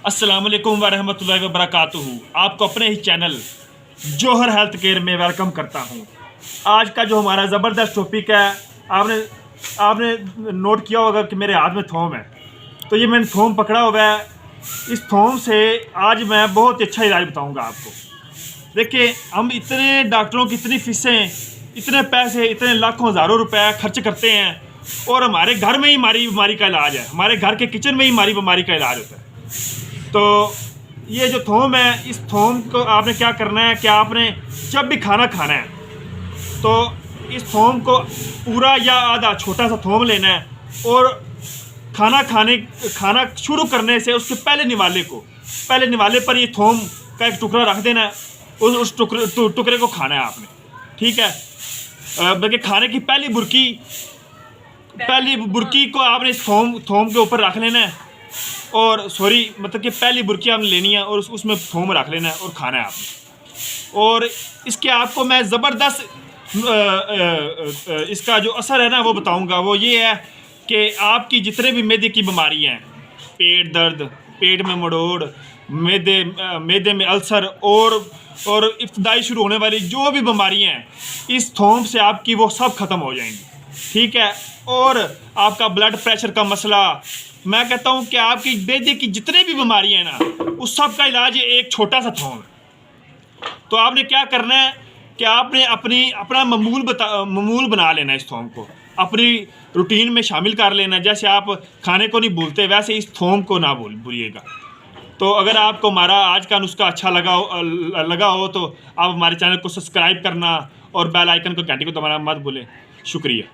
अस्सलामुअलैकुम वरहमतुल्लाहि वबरकातुहू। आपको अपने ही चैनल जौहर हेल्थ केयर में वेलकम करता हूँ। आज का जो हमारा ज़बरदस्त टॉपिक है, आपने नोट किया होगा कि मेरे हाथ में थोम है। तो ये मैंने थोम पकड़ा हुआ है। इस थोम से आज मैं बहुत अच्छा इलाज बताऊँगा आपको। देखिए, हम इतने डॉक्टरों की इतनी फीसें, इतने पैसे, इतने लाखों हज़ारों रुपए खर्च करते हैं और हमारे घर में ही हमारी बीमारी का इलाज है, हमारे घर के किचन में ही हमारी बीमारी का इलाज होता है। तो ये जो थोम है, इस थोम को आपने क्या करना है कि आपने जब भी खाना खाना है तो इस थोम को पूरा या आधा छोटा सा थोम लेना है और खाना शुरू करने से उसके पहले निवाले पर ये थोम का एक टुकड़ा रख देना है। उस टुकड़े को खाना है आपने, ठीक है। बल्कि खाने की पहली बुर्की को आपने इस थोम के ऊपर रख लेना है और मतलब कि पहली बुर्की आपने लेनी है और उसमें थोम रख लेना है और खाना है आपने। और इसके आपको मैं ज़बरदस्त इसका जो असर है ना वो बताऊंगा। वो ये है कि आपकी जितने भी मैदे की बीमारी हैं, पेट दर्द, पेट में मड़ोड़, मैदे में अल्सर और इब्तदाई शुरू होने वाली जो भी बीमारियाँ हैं, इस थोम से आपकी वो सब ख़त्म हो जाएंगी, ठीक है। और आपका ब्लड प्रेशर का मसला, मैं कहता हूँ कि आपकी मैदे की जितने भी बीमारियाँ हैं ना, उस सब का इलाज एक छोटा सा थोम है। तो आपने क्या करना है कि आपने अपना मामूल बना लेना है। इस थोम को अपनी रूटीन में शामिल कर लेना है। जैसे आप खाने को नहीं भूलते, वैसे इस थोम को ना भूलिएगा। तो अगर आपको हमारा आज का नुस्खा अच्छा लगा हो तो आप हमारे चैनल को सब्सक्राइब करना और बेल आइकन को घंटी को दबाना मत भूलें। शुक्रिया।